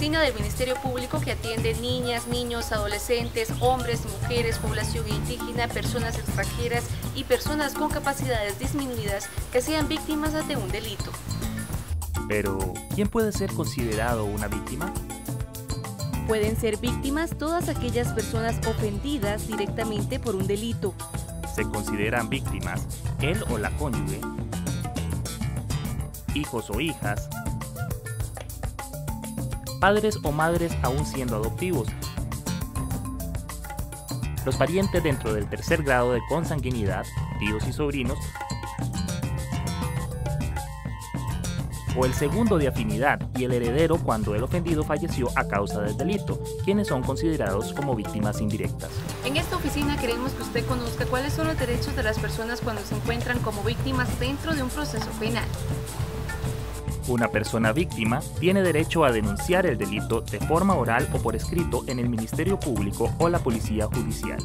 oficina del Ministerio Público que atiende niñas, niños, adolescentes, hombres y mujeres, población indígena, personas extranjeras y personas con capacidades disminuidas que sean víctimas de un delito. Pero, ¿quién puede ser considerado una víctima? Pueden ser víctimas todas aquellas personas ofendidas directamente por un delito. Se consideran víctimas él o la cónyuge, hijos o hijas, padres o madres aún siendo adoptivos, los parientes dentro del tercer grado de consanguinidad, tíos y sobrinos, o el segundo de afinidad y el heredero cuando el ofendido falleció a causa del delito, quienes son considerados como víctimas indirectas. En esta oficina queremos que usted conozca cuáles son los derechos de las personas cuando se encuentran como víctimas dentro de un proceso penal. Una persona víctima tiene derecho a denunciar el delito de forma oral o por escrito en el Ministerio Público o la Policía Judicial.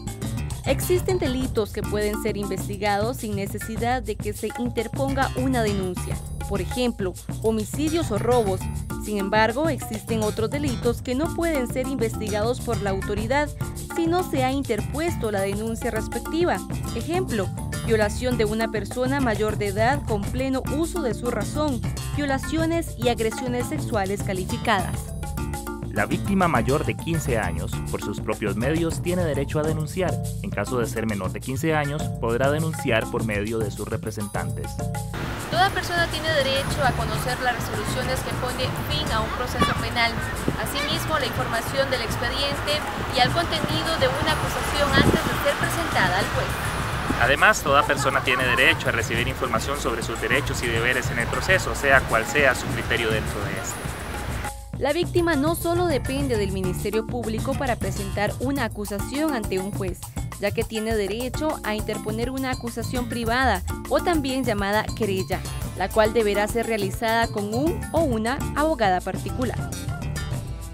Existen delitos que pueden ser investigados sin necesidad de que se interponga una denuncia. Por ejemplo, homicidios o robos. Sin embargo, existen otros delitos que no pueden ser investigados por la autoridad si no se ha interpuesto la denuncia respectiva. Ejemplo, violación de una persona mayor de edad con pleno uso de su razón, violaciones y agresiones sexuales calificadas. La víctima mayor de 15 años, por sus propios medios, tiene derecho a denunciar. En caso de ser menor de 15 años, podrá denunciar por medio de sus representantes. Toda persona tiene derecho a conocer las resoluciones que ponen fin a un proceso penal, asimismo la información del expediente y al contenido de una acusación antes de ser presentada al juez. Además, toda persona tiene derecho a recibir información sobre sus derechos y deberes en el proceso, sea cual sea su criterio dentro de este. La víctima no solo depende del Ministerio Público para presentar una acusación ante un juez, ya que tiene derecho a interponer una acusación privada o también llamada querella, la cual deberá ser realizada con un o una abogada particular.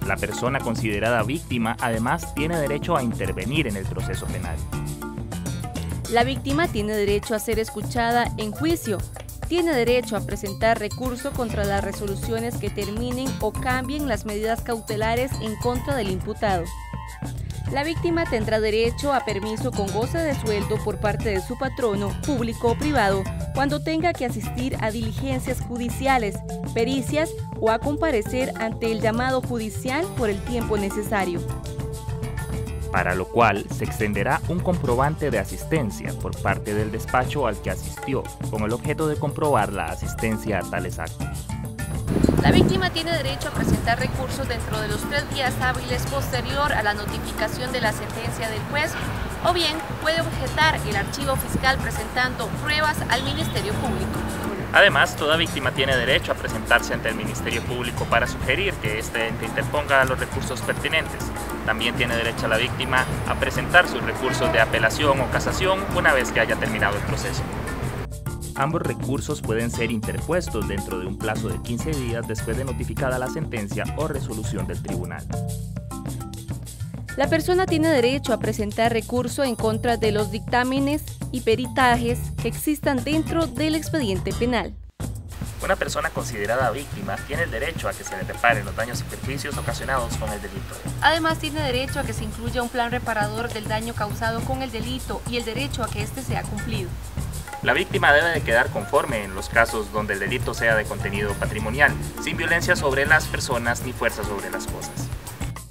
La persona considerada víctima además tiene derecho a intervenir en el proceso penal. La víctima tiene derecho a ser escuchada en juicio. Tiene derecho a presentar recurso contra las resoluciones que terminen o cambien las medidas cautelares en contra del imputado. La víctima tendrá derecho a permiso con goce de sueldo por parte de su patrono, público o privado, cuando tenga que asistir a diligencias judiciales, pericias o a comparecer ante el llamado judicial por el tiempo necesario. Para lo cual se extenderá un comprobante de asistencia por parte del despacho al que asistió, con el objeto de comprobar la asistencia a tales actos. La víctima tiene derecho a presentar recursos dentro de los 3 días hábiles posterior a la notificación de la sentencia del juez, o bien puede objetar el archivo fiscal presentando pruebas al Ministerio Público. Además, toda víctima tiene derecho a presentarse ante el Ministerio Público para sugerir que éste interponga los recursos pertinentes. También tiene derecho la víctima a presentar sus recursos de apelación o casación una vez que haya terminado el proceso. Ambos recursos pueden ser interpuestos dentro de un plazo de 15 días después de notificada la sentencia o resolución del tribunal. La persona tiene derecho a presentar recurso en contra de los dictámenes y peritajes que existan dentro del expediente penal. Una persona considerada víctima tiene el derecho a que se le reparen los daños y perjuicios ocasionados con el delito. Además, tiene derecho a que se incluya un plan reparador del daño causado con el delito y el derecho a que éste sea cumplido. La víctima debe de quedar conforme en los casos donde el delito sea de contenido patrimonial, sin violencia sobre las personas ni fuerza sobre las cosas.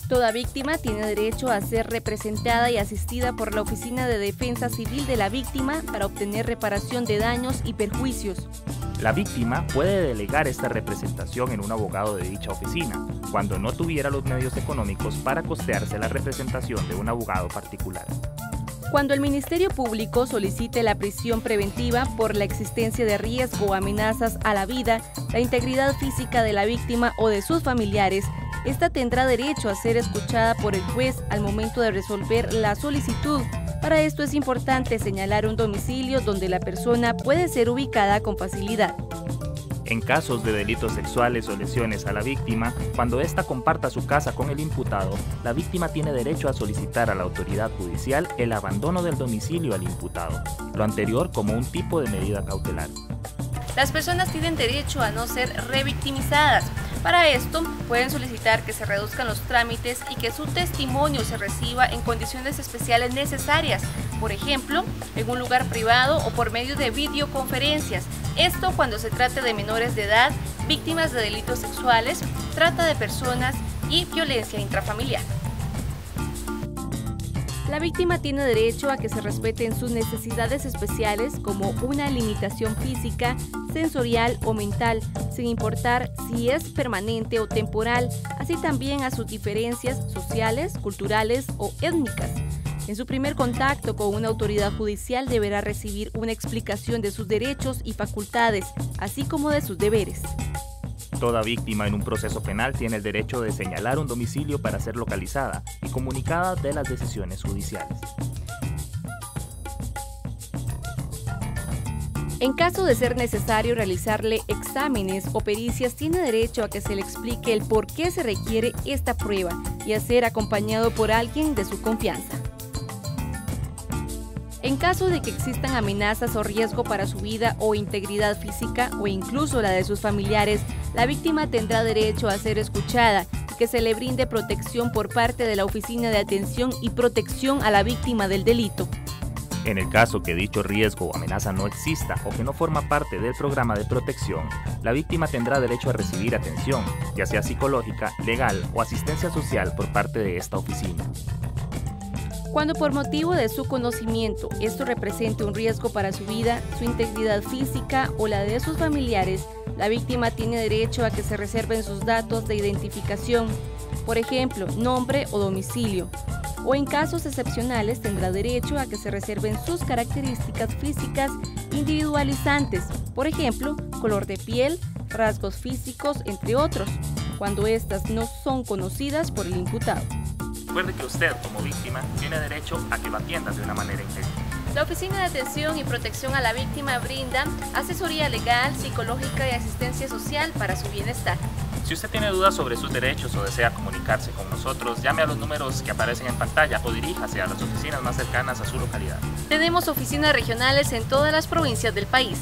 Toda víctima tiene derecho a ser representada y asistida por la Oficina de Defensa Civil de la Víctima para obtener reparación de daños y perjuicios. La víctima puede delegar esta representación en un abogado de dicha oficina, cuando no tuviera los medios económicos para costearse la representación de un abogado particular. Cuando el Ministerio Público solicite la prisión preventiva por la existencia de riesgo o amenazas a la vida, la integridad física de la víctima o de sus familiares, esta tendrá derecho a ser escuchada por el juez al momento de resolver la solicitud. Para esto es importante señalar un domicilio donde la persona puede ser ubicada con facilidad. En casos de delitos sexuales o lesiones a la víctima, cuando ésta comparta su casa con el imputado, la víctima tiene derecho a solicitar a la autoridad judicial el abandono del domicilio al imputado, lo anterior como un tipo de medida cautelar. Las personas tienen derecho a no ser revictimizadas. Para esto, pueden solicitar que se reduzcan los trámites y que su testimonio se reciba en condiciones especiales necesarias, por ejemplo, en un lugar privado o por medio de videoconferencias. Esto cuando se trate de menores de edad, víctimas de delitos sexuales, trata de personas y violencia intrafamiliar. La víctima tiene derecho a que se respeten sus necesidades especiales como una limitación física, sensorial o mental, sin importar si es permanente o temporal, así también a sus diferencias sociales, culturales o étnicas. En su primer contacto con una autoridad judicial deberá recibir una explicación de sus derechos y facultades, así como de sus deberes. Toda víctima en un proceso penal tiene el derecho de señalar un domicilio para ser localizada y comunicada de las decisiones judiciales. En caso de ser necesario realizarle exámenes o pericias, tiene derecho a que se le explique el por qué se requiere esta prueba y a ser acompañado por alguien de su confianza. En caso de que existan amenazas o riesgo para su vida o integridad física o incluso la de sus familiares, la víctima tendrá derecho a ser escuchada y que se le brinde protección por parte de la Oficina de Atención y Protección a la Víctima del Delito. En el caso que dicho riesgo o amenaza no exista o que no forma parte del programa de protección, la víctima tendrá derecho a recibir atención, ya sea psicológica, legal o asistencia social por parte de esta oficina. Cuando por motivo de su conocimiento esto represente un riesgo para su vida, su integridad física o la de sus familiares, la víctima tiene derecho a que se reserven sus datos de identificación, por ejemplo, nombre o domicilio, o en casos excepcionales tendrá derecho a que se reserven sus características físicas individualizantes, por ejemplo, color de piel, rasgos físicos, entre otros, cuando éstas no son conocidas por el imputado. Recuerde que usted, como víctima, tiene derecho a que lo atiendan de una manera íntegra. La Oficina de Atención y Protección a la Víctima brinda asesoría legal, psicológica y asistencia social para su bienestar. Si usted tiene dudas sobre sus derechos o desea comunicarse con nosotros, llame a los números que aparecen en pantalla o diríjase a las oficinas más cercanas a su localidad. Tenemos oficinas regionales en todas las provincias del país.